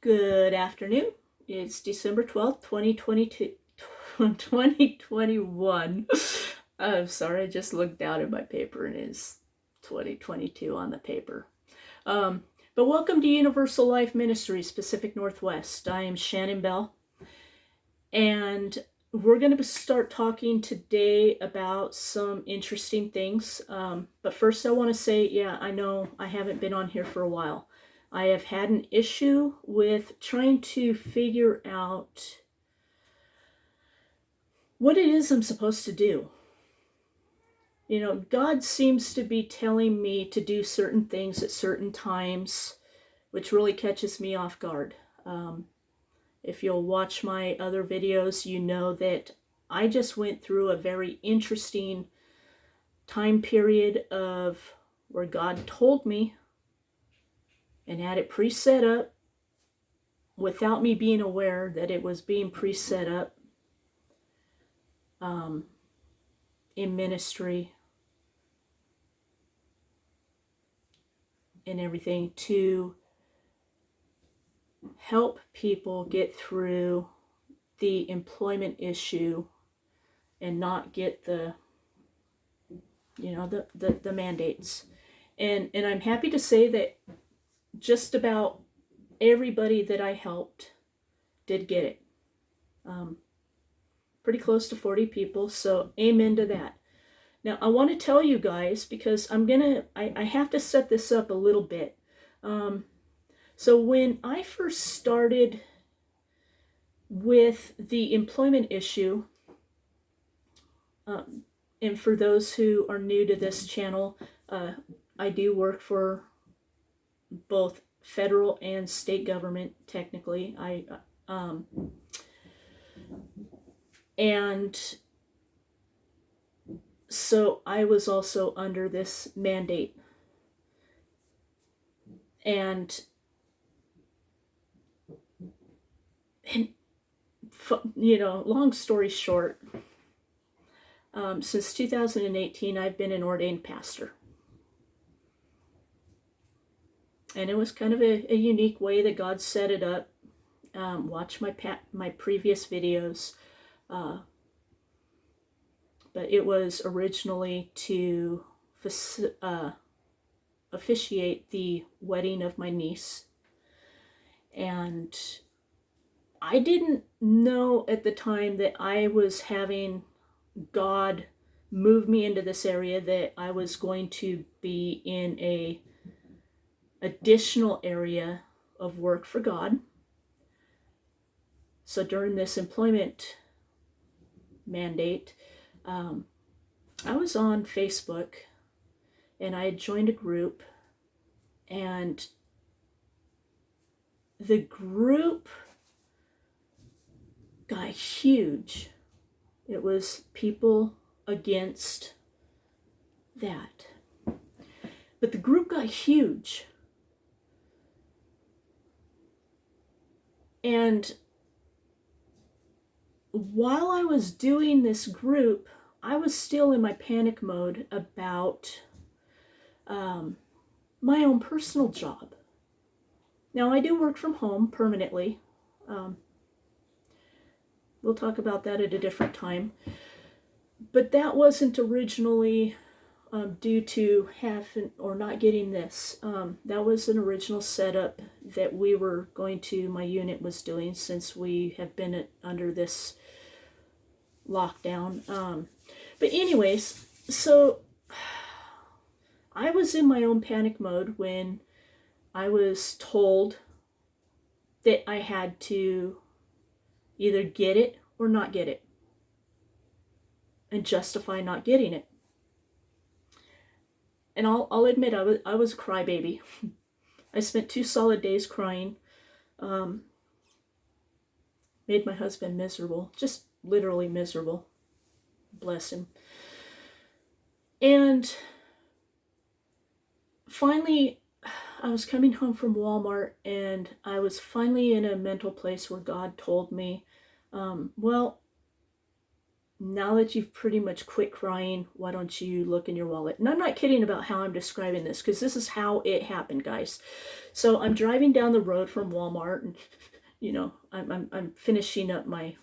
Good afternoon. It's December 12th, 2022, 2021. I'm sorry, I just looked down at my paper and it's 2022 on the paper. But welcome to Universal Life Ministries, Pacific Northwest. I am Shannon Bell, and we're going to start talking today about some interesting things. But first I want to say, I know I haven't been on here for a while. I have had an issue with trying to figure out what it is I'm supposed to do. You know, God seems to be telling me to do certain things at certain times, which really catches me off guard. If you'll watch my other videos, you know that I just went through a very interesting time period of where God told me and had it pre-set up without me being aware that it was being pre-set up in ministry and everything to help people get through the employment issue and not get the mandates. And I'm happy to say that just about everybody that I helped did get it. Pretty close to 40 people, so amen to that. Now, I want to tell you guys, because I have to set this up a little bit. So when I first started with the employment issue, and for those who are new to this channel, I do work for both federal and state government, technically. And so I was also under this mandate. And long story short, since 2018, I've been an ordained pastor. And it was kind of a unique way that God set it up. Watch my previous videos. But it was originally to officiate the wedding of my niece. And I didn't know at the time that I was having God move me into this area, that I was going to be in a additional area of work for God. So during this employment mandate, I was on Facebook and I had joined a group, and the group got huge. It was people against that. But the group got huge. And while I was doing this group, I was still in my panic mode about my own personal job. Now, I do work from home permanently. We'll talk about that at a different time. But that wasn't originally due to having or not getting this. That was an original setup that my unit was doing, since we have been under this lockdown. But anyways, so I was in my own panic mode when I was told that I had to either get it or not get it, and justify not getting it. And I'll admit, I was a crybaby. I spent 2 solid days crying. Made my husband miserable, just literally miserable. Bless him. And finally, I was coming home from Walmart, and I was finally in a mental place where God told me, well, now that you've pretty much quit crying, why don't you look in your wallet? And I'm not kidding about how I'm describing this, because this is how it happened, guys. So I'm driving down the road from Walmart, and I'm finishing up my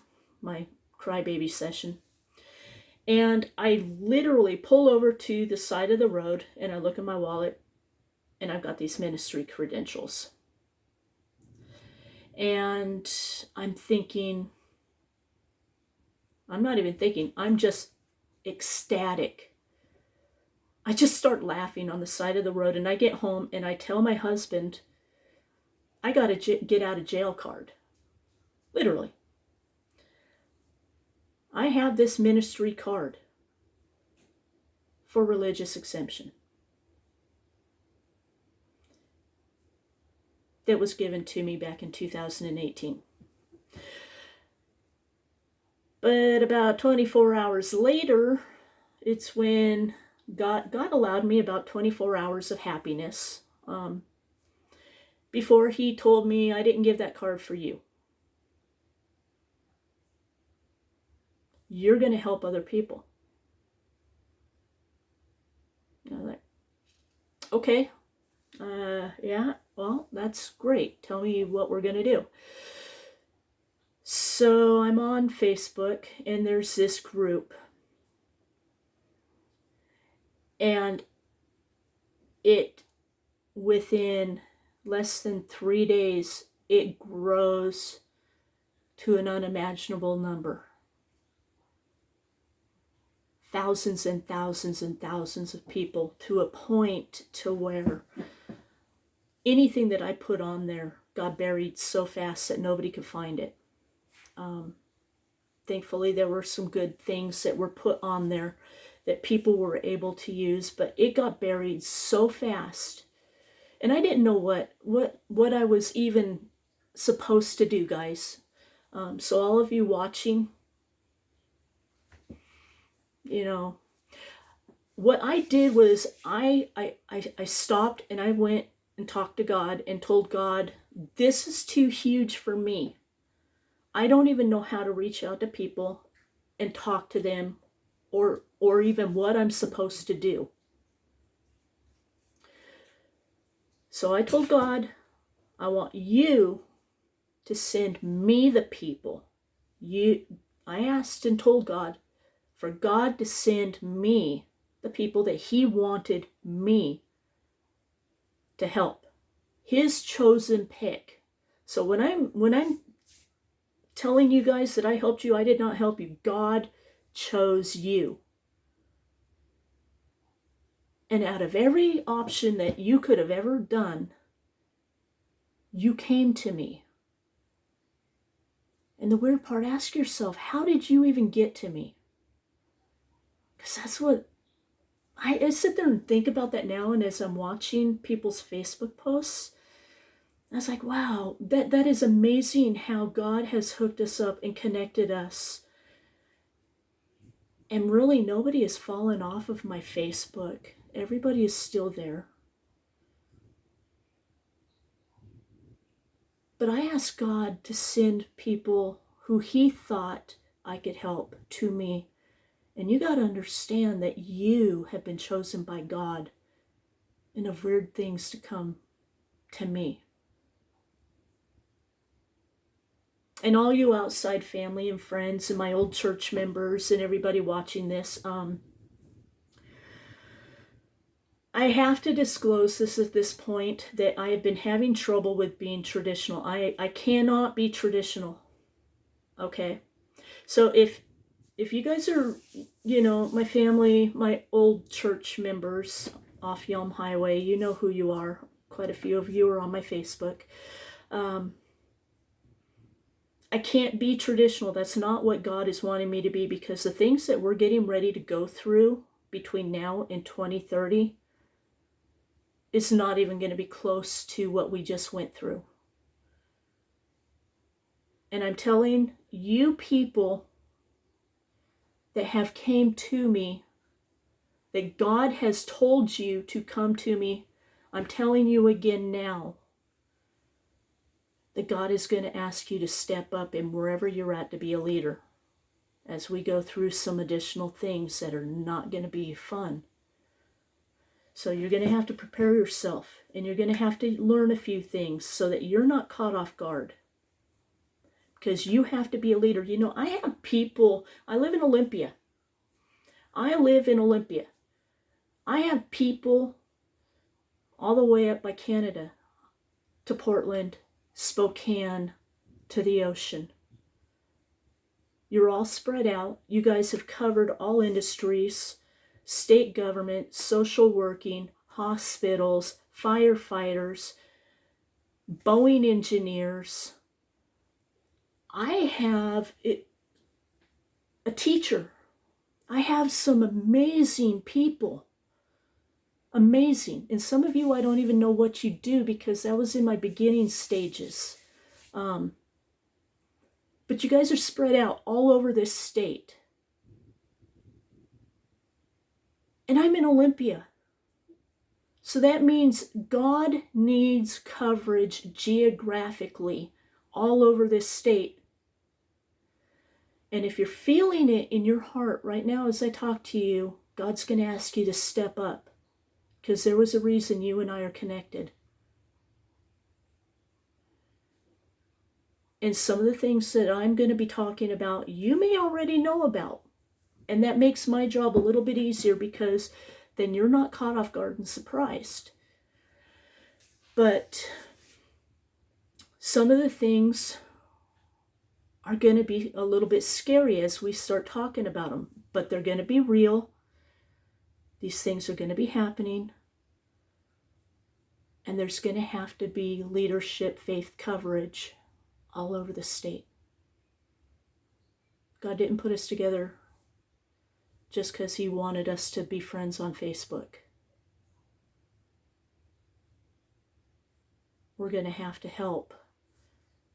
crybaby session, and I literally pull over to the side of the road, and I look at my wallet, and I've got these ministry credentials, and I'm thinking, I'm not even thinking, I'm just ecstatic. I just start laughing on the side of the road, and I get home and I tell my husband, I got a get out of jail card. Literally. I have this ministry card for religious exemption that was given to me back in 2018. But about 24 hours later, it's when God allowed me about 24 hours of happiness before he told me, I didn't give that card for you. You're going to help other people. And I'm like, okay, yeah, well, that's great. Tell me what we're going to do. So I'm on Facebook, and there's this group, and it, within less than 3 days, it grows to an unimaginable number. Thousands and thousands and thousands of people, to a point to where anything that I put on there got buried so fast that nobody could find it. Thankfully, there were some good things that were put on there that people were able to use, but it got buried so fast. And I didn't know what I was even supposed to do, guys. So all of you watching, what I did was I stopped, and I went and talked to God and told God, this is too huge for me. I don't even know how to reach out to people and talk to them, or even what I'm supposed to do. So I told God, I want you to send me the people. I asked and told God for God to send me the people that he wanted me to help. His chosen pick. So when I'm telling you guys that I helped you, I did not help you. God chose you. And out of every option that you could have ever done, you came to me. And the weird part, ask yourself, how did you even get to me? Because that's what, I sit there and think about that now, and as I'm watching people's Facebook posts, I was like, wow, that is amazing how God has hooked us up and connected us. And really, nobody has fallen off of my Facebook. Everybody is still there. But I asked God to send people who he thought I could help to me. And you got to understand that you have been chosen by God, and of weird things to come to me. And all you outside family and friends and my old church members and everybody watching this, I have to disclose this at this point, that I have been having trouble with being traditional. I cannot be traditional. Okay? So if you guys are, my family, my old church members off Yelm Highway, you know who you are. Quite a few of you are on my Facebook. I can't be traditional. That's not what God is wanting me to be, because the things that we're getting ready to go through between now and 2030 is not even going to be close to what we just went through. And I'm telling you people that have came to me, that God has told you to come to me, I'm telling you again now, that God is going to ask you to step up and wherever you're at to be a leader as we go through some additional things that are not going to be fun. So you're going to have to prepare yourself, and you're going to have to learn a few things so that you're not caught off guard. Because you have to be a leader. You know, I have people, I live in Olympia. I have people all the way up by Canada to Portland, Spokane, to the ocean. You're all spread out. You guys have covered all industries, state government, social working, hospitals, firefighters, Boeing engineers. I have a teacher. I have some amazing people. Amazing. And some of you, I don't even know what you do because that was in my beginning stages. But you guys are spread out all over this state. And I'm in Olympia. So that means God needs coverage geographically all over this state. And if you're feeling it in your heart right now as I talk to you, God's going to ask you to step up. Because there was a reason you and I are connected. And some of the things that I'm going to be talking about, you may already know about. And that makes my job a little bit easier because then you're not caught off guard and surprised. But some of the things are going to be a little bit scary as we start talking about them. But they're going to be real. These things are going to be happening. And there's going to have to be leadership, faith coverage all over the state. God didn't put us together just because he wanted us to be friends on Facebook. We're going to have to help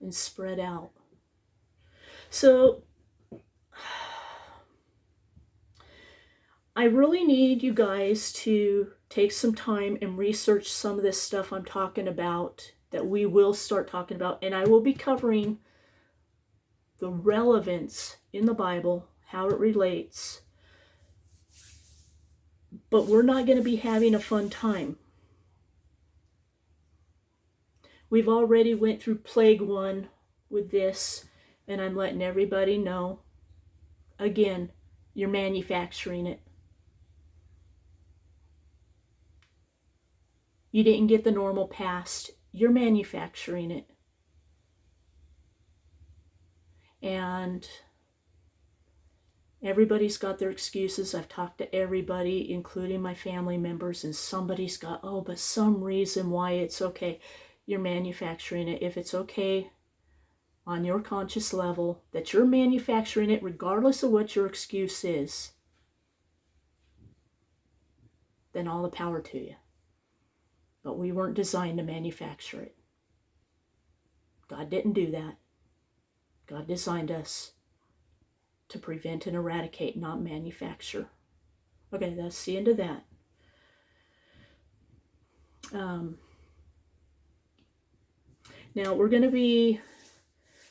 and spread out. So I really need you guys to take some time and research some of this stuff I'm talking about, that we will start talking about. And I will be covering the relevance in the Bible, how it relates. But we're not going to be having a fun time. We've already went through plague 1 with this, and I'm letting everybody know. Again, you're manufacturing it. You didn't get the normal past. You're manufacturing it. And everybody's got their excuses. I've talked to everybody, including my family members, and somebody's got, but some reason why it's okay. You're manufacturing it. If it's okay on your conscious level that you're manufacturing it, regardless of what your excuse is, then all the power to you. But we weren't designed to manufacture it. God didn't do that. God designed us to prevent and eradicate, not manufacture. Okay, that's the end of that. Now we're going to be,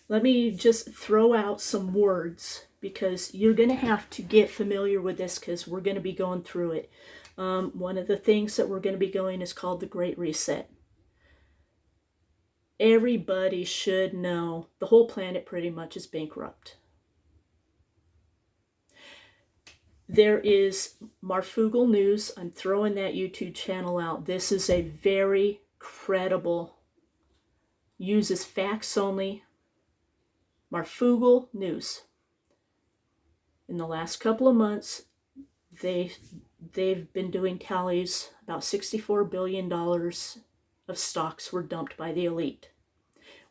let me just throw out some words because you're going to have to get familiar with this because we're going to be going through it. One of the things that we're going to be going is called the Great Reset. Everybody should know the whole planet pretty much is bankrupt. There is Marfugal News. I'm throwing that YouTube channel out. This is a very credible, uses facts only, Marfugal News. In the last couple of months, they've been doing tallies. About $64 billion of stocks were dumped by the elite.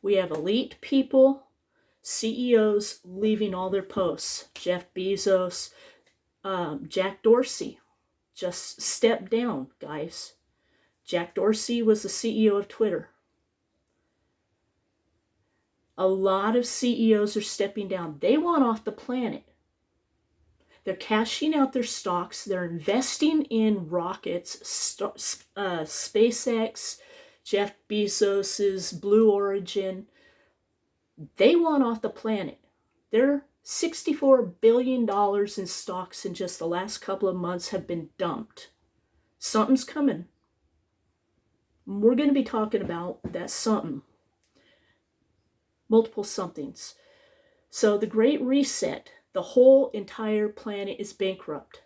We have elite people, CEOs leaving all their posts. Jeff Bezos, Jack Dorsey just stepped down, guys. Jack Dorsey was the CEO of Twitter. A lot of CEOs are stepping down. They want off the planet. They're cashing out their stocks. They're investing in rockets, SpaceX, Jeff Bezos's Blue Origin. They want off the planet. They're $64 billion in stocks in just the last couple of months have been dumped. Something's coming. We're going to be talking about that something. Multiple somethings. So the Great Reset, the whole entire planet is bankrupt.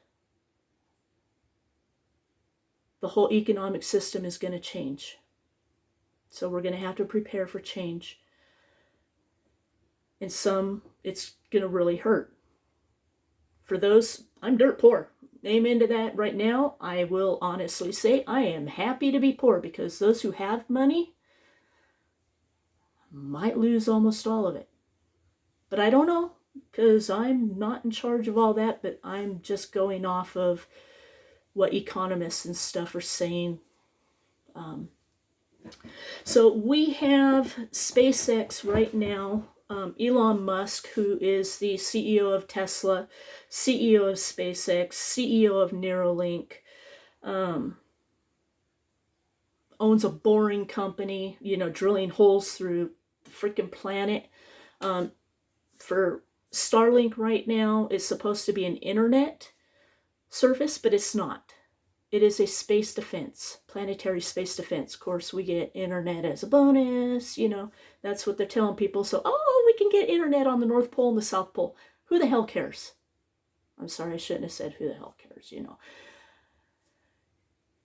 The whole economic system is going to change. So we're going to have to prepare for change. And some, it's going to really hurt. For those, I'm dirt poor. Amen to that right now. I will honestly say I am happy to be poor, because those who have money might lose almost all of it. But I don't know, because I'm not in charge of all that, but I'm just going off of what economists and stuff are saying. So we have SpaceX right now. Elon Musk, who is the CEO of Tesla, CEO of SpaceX, CEO of Neuralink, owns a boring company, drilling holes through the freaking planet. For Starlink right now, it's supposed to be an internet service, but it's not. It is a space defense, planetary space defense. Of course, we get internet as a bonus, that's what they're telling people. So, we can get internet on the North Pole and the South Pole. Who the hell cares? I'm sorry, I shouldn't have said who the hell cares,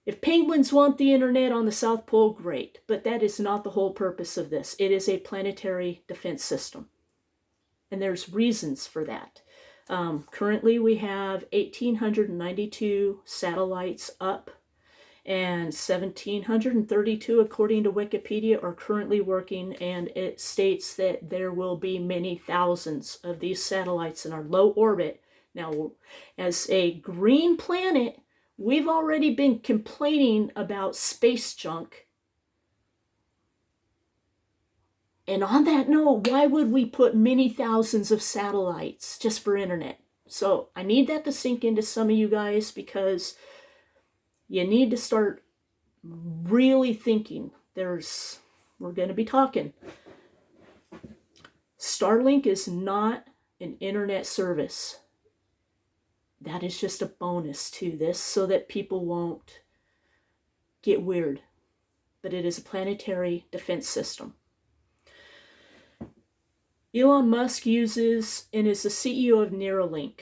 If penguins want the internet on the South Pole, great. But that is not the whole purpose of this. It is a planetary defense system. And there's reasons for that. Currently, we have 1,892 satellites up, and 1,732, according to Wikipedia, are currently working, and it states that there will be many thousands of these satellites in our low orbit. Now, as a green planet, we've already been complaining about space junk. And on that note, why would we put many thousands of satellites just for internet? So I need that to sink into some of you guys, because you need to start really thinking. We're going to be talking. Starlink is not an internet service. That is just a bonus to this, so that people won't get weird. But it is a planetary defense system. Elon Musk uses and is the CEO of Neuralink.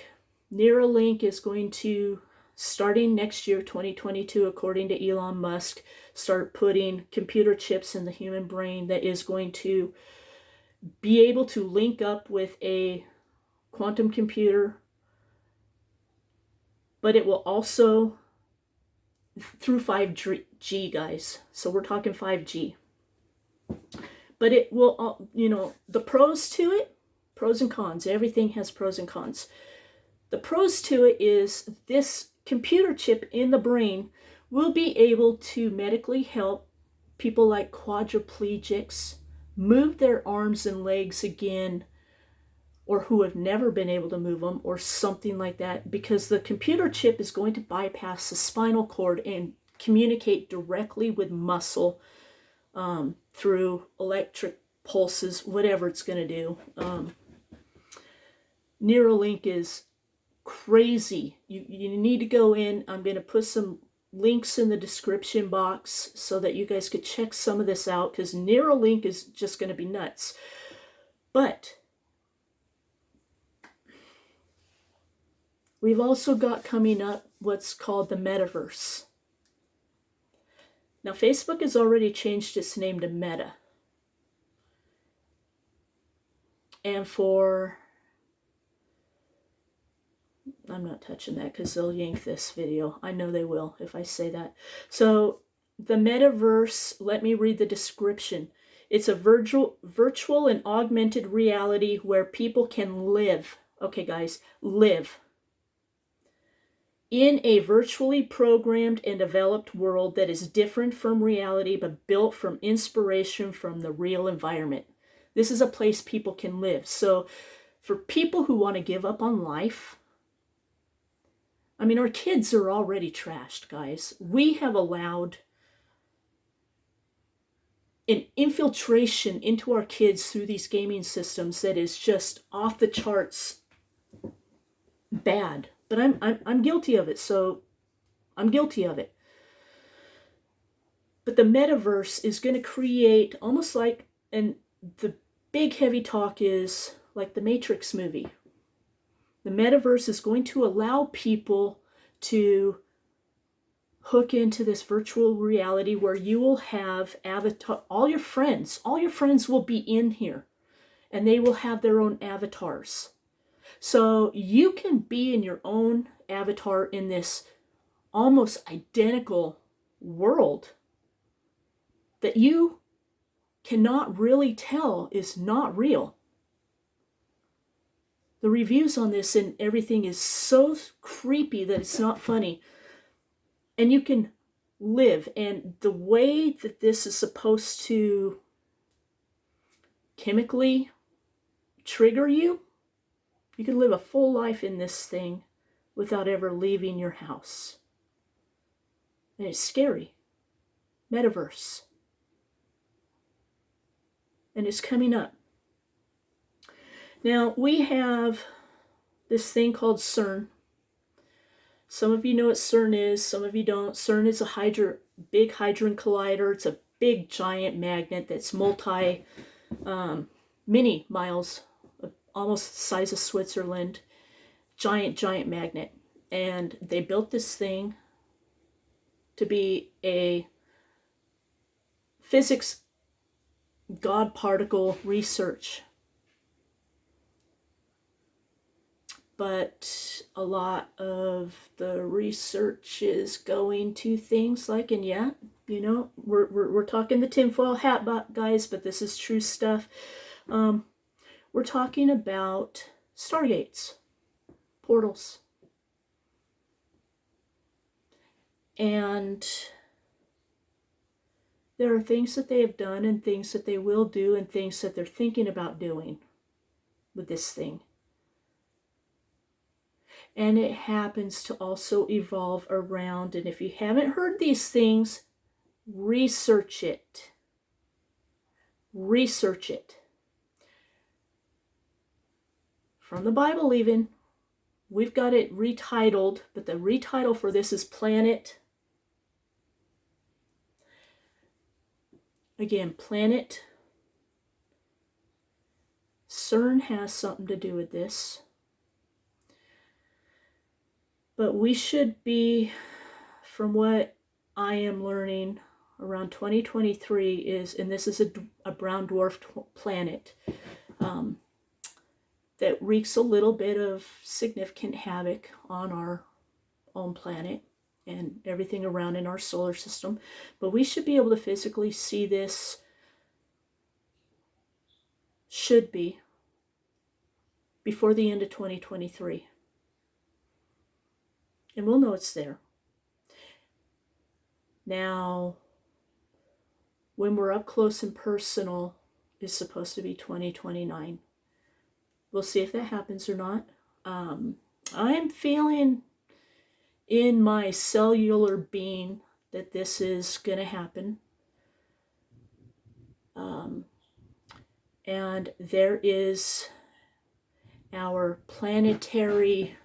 Neuralink is going to, starting next year, 2022, according to Elon Musk, start putting computer chips in the human brain that is going to be able to link up with a quantum computer, but it will also, through 5G, guys. So we're talking 5G. But it will, the pros to it, pros and cons. Everything has pros and cons. The pros to it is this computer chip in the brain will be able to medically help people like quadriplegics move their arms and legs again, or who have never been able to move them, or something like that, because the computer chip is going to bypass the spinal cord and communicate directly with muscle through electric pulses, whatever it's going to do. Neuralink is crazy. You need to go in. I'm going to put some links in the description box so that you guys could check some of this out, because Neuralink is just going to be nuts. But we've also got coming up what's called the Metaverse. Now, Facebook has already changed its name to Meta. And I'm not touching that because they'll yank this video. I know they will if I say that. So the Metaverse, let me read the description. It's a virtual and augmented reality where people can live. Okay, guys, live in a virtually programmed and developed world that is different from reality, but built from inspiration from the real environment. This is a place people can live. So for people who want to give up on life, our kids are already trashed, guys. We have allowed an infiltration into our kids through these gaming systems that is just off the charts bad. But I'm guilty of it, so I'm guilty of it. But the metaverse is going to create almost like, and the big heavy talk is like the Matrix movie. The metaverse is going to allow people to hook into this virtual reality where you will have avatar, all your friends will be in here, and they will have their own avatars. So you can be in your own avatar in this almost identical world that you cannot really tell is not real. The reviews on this and everything is so creepy that it's not funny. And you can live, and the way that this is supposed to chemically trigger you, you can live a full life in this thing without ever leaving your house. And it's scary. Metaverse. And it's coming up. Now, we have this thing called CERN. Some of you know what CERN is, some of you don't. CERN is a big hadron collider. It's a big giant magnet that's many miles, almost the size of Switzerland. Giant magnet. And they built this thing to be a physics God particle research. But a lot of the research is going to things like, and yeah, you know, we're talking the tinfoil hat guys, but this is true stuff. We're talking about stargates, portals. And there are things that they have done and things that they will do and things that they're thinking about doing with this thing. And it happens to also evolve around, and if you haven't heard these things, research it. Research it. From the Bible even, we've got it retitled, but the retitle for this is Planet. Again, Planet. CERN has something to do with this. But we should be, from what I am learning, around 2023 is, and this is a brown dwarf planet that wreaks a little bit of significant havoc on our own planet and everything around in our solar system. But we should be able to physically see this, should be, before the end of 2023. And we'll know it's there. Now, when we're up close and personal, it's supposed to be 2029. We'll see if that happens or not. I'm feeling in my cellular being that this is going to happen. And there is our planetary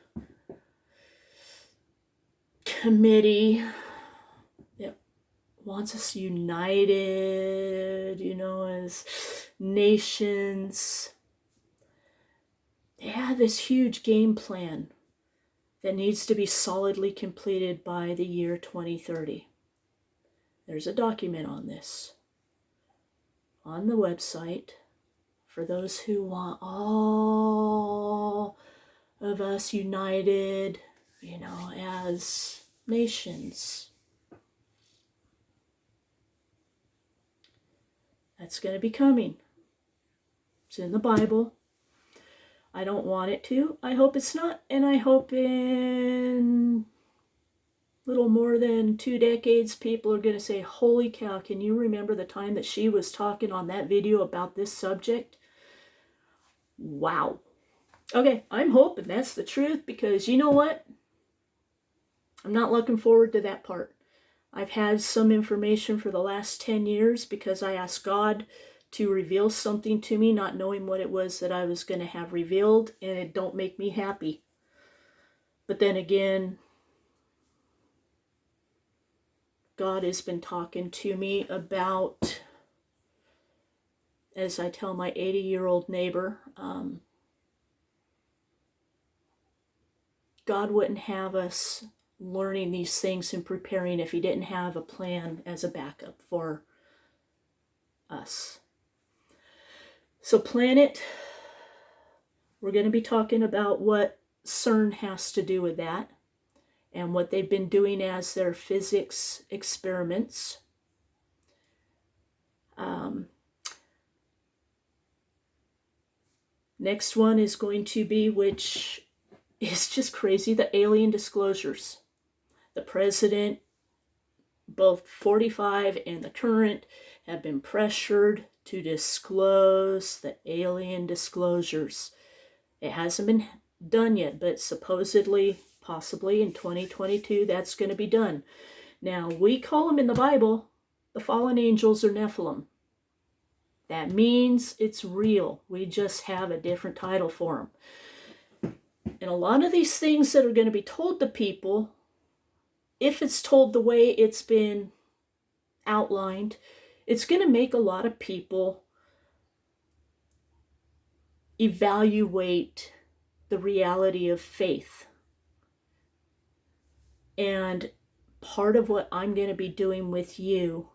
committee that wants us united, you know, as nations. They have this huge game plan that needs to be solidly completed by the year 2030. There's a document on this on the website for those who want all of us united, you know, as nations. That's going to be coming. It's in the Bible. I don't want it to. I hope it's not. And I hope in little more than 2 decades, people are going to say, holy cow, can you remember the time that she was talking on that video about this subject? Wow. Okay, I'm hoping that's the truth, because you know what? I'm not looking forward to that part. I've had some information for the last 10 years because I asked God to reveal something to me, not knowing what it was that I was going to have revealed, and it don't make me happy. But then again, God has been talking to me about, as I tell my 80-year-old neighbor, God wouldn't have us learning these things and preparing if he didn't have a plan as a backup for us. So planet, we're going to be talking about what CERN has to do with that and what they've been doing as their physics experiments. Next one is going to be, which is just crazy, the alien disclosures. The president, both 45 and the current, have been pressured to disclose the alien disclosures. It hasn't been done yet, but supposedly, possibly in 2022, that's going to be done. Now, we call them in the Bible, the fallen angels or Nephilim. That means it's real. We just have a different title for them. And a lot of these things that are going to be told to people, if it's told the way it's been outlined, it's going to make a lot of people evaluate the reality of faith. And part of what I'm going to be doing with you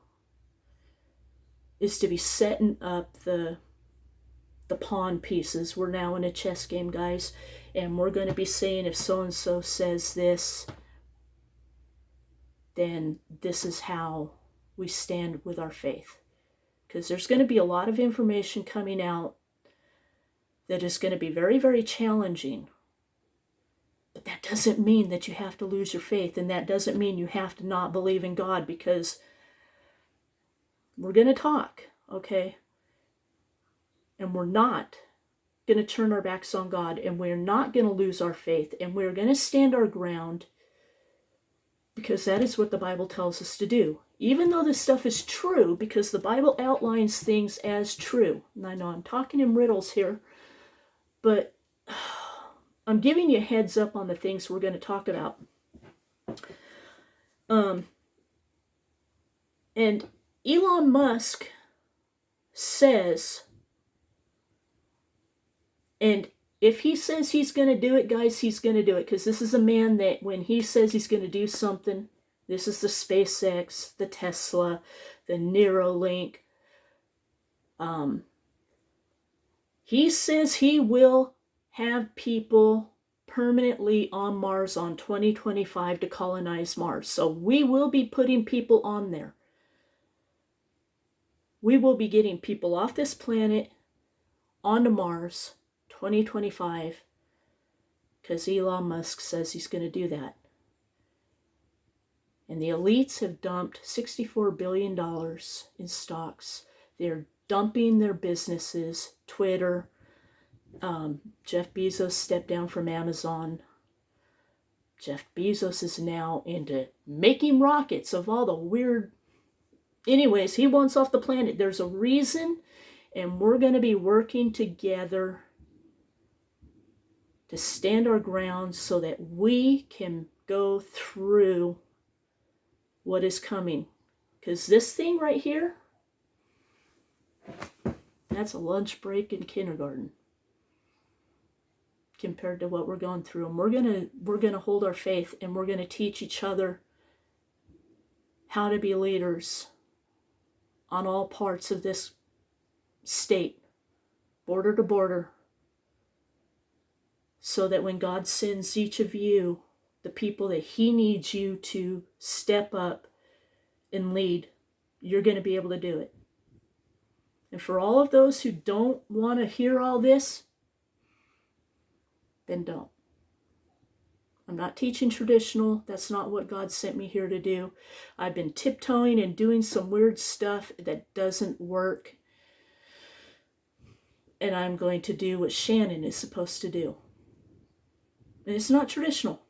is to be setting up the pawn pieces. We're now in a chess game, guys, and we're going to be saying if so-and-so says this, then this is how we stand with our faith. Because there's going to be a lot of information coming out that is going to be very, very challenging. But that doesn't mean that you have to lose your faith, and that doesn't mean you have to not believe in God, because we're going to talk, okay? And we're not going to turn our backs on God, and we're not going to lose our faith, and we're going to stand our ground, because that is what the Bible tells us to do. Even though this stuff is true, because the Bible outlines things as true. And I know I'm talking in riddles here, but I'm giving you a heads up on the things we're going to talk about. And Elon Musk says, and if he says he's going to do it, guys, he's going to do it. Because this is a man that when he says he's going to do something, this is the Spacex, the Tesla, the Neuralink. He says he will have people permanently on Mars on 2025 to colonize Mars. So we will be putting people on there. We will be getting people off this planet onto Mars 2025 because Elon Musk says he's going to do that. And the elites have dumped $64 billion in stocks. They're dumping their businesses, Twitter. Jeff Bezos stepped down from Amazon. Jeff Bezos is now into making rockets of all the weird... Anyways, he wants off the planet. There's a reason, and we're going to be working together to stand our ground so that we can go through what is coming. Because this thing right here, that's a lunch break in kindergarten compared to what we're going through. And we're gonna hold our faith, and we're gonna teach each other how to be leaders on all parts of this state, border to border, so that when God sends each of you the people that he needs you to step up and lead, you're going to be able to do it. And for all of those who don't want to hear all this, then don't. I'm not teaching traditional. That's not what God sent me here to do. I've been tiptoeing and doing some weird stuff that doesn't work. And I'm going to do what Shannon is supposed to do. And it's not traditional.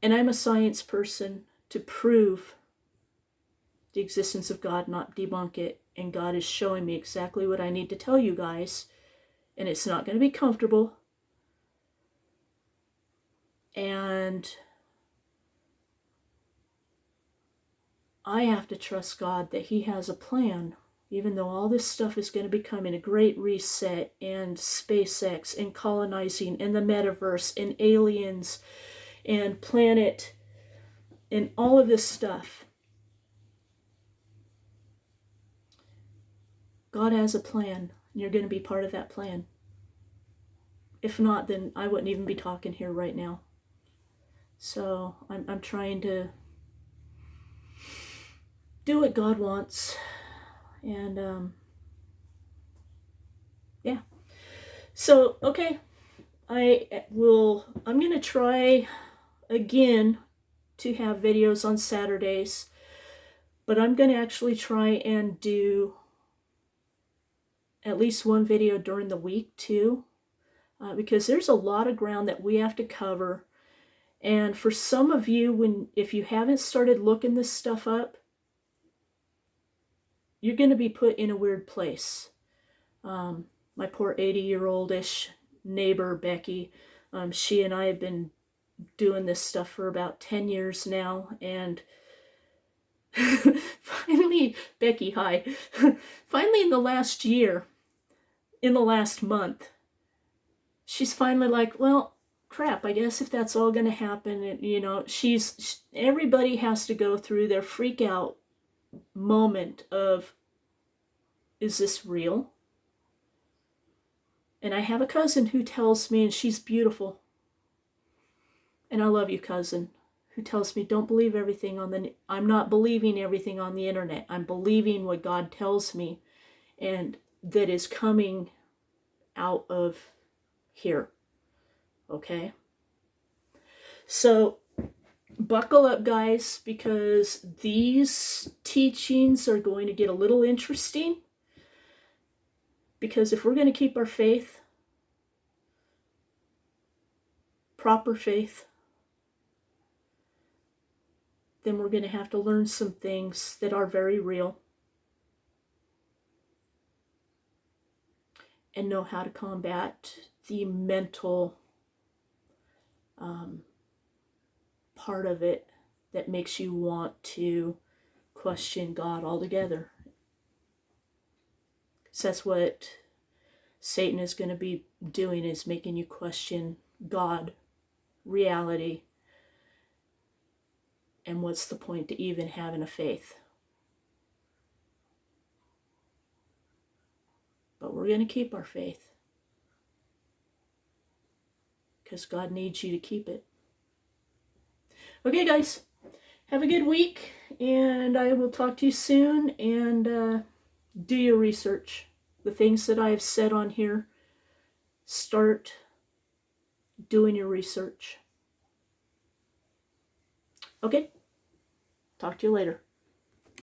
And I'm a science person to prove the existence of God, not debunk it. And God is showing me exactly what I need to tell you guys. And it's not going to be comfortable. And I have to trust God that He has a plan, even though all this stuff is going to be coming, a great reset and Spacex and colonizing and the metaverse and aliens and planet and all of this stuff. God has a plan, and you're going to be part of that plan. If not, then I wouldn't even be talking here right now. So I'm trying to do what God wants. And yeah. So, okay. I'm going to try again to have videos on Saturdays. But I'm going to actually try and do at least one video during the week too. Because there's a lot of ground that we have to cover. And for some of you, if you haven't started looking this stuff up, you're going to be put in a weird place. My poor 80-year-old-ish neighbor, Becky, she and I have been doing this stuff for about 10 years now. And finally, Becky, hi. Finally in the last year, in the last month, she's finally like, well, crap, I guess if that's all going to happen, everybody has to go through their freak out moment of, is this real? And I have a cousin who tells me, and she's beautiful, and I love you, cousin, who tells me, don't believe everything I'm not believing everything on the internet. I'm believing what God tells me, and that is coming out of here. Okay? So, buckle up, guys, because these teachings are going to get a little interesting. Because if we're going to keep our faith, proper faith, then we're going to have to learn some things that are very real and know how to combat the mental part of it that makes you want to question God altogether. Because that's what Satan is going to be doing, is making you question God, reality, and what's the point to even having a faith. But we're going to keep our faith. Because God needs you to keep it. Okay, guys. Have a good week. And I will talk to you soon. And do your research. The things that I have said on here, start doing your research. Okay. Talk to you later.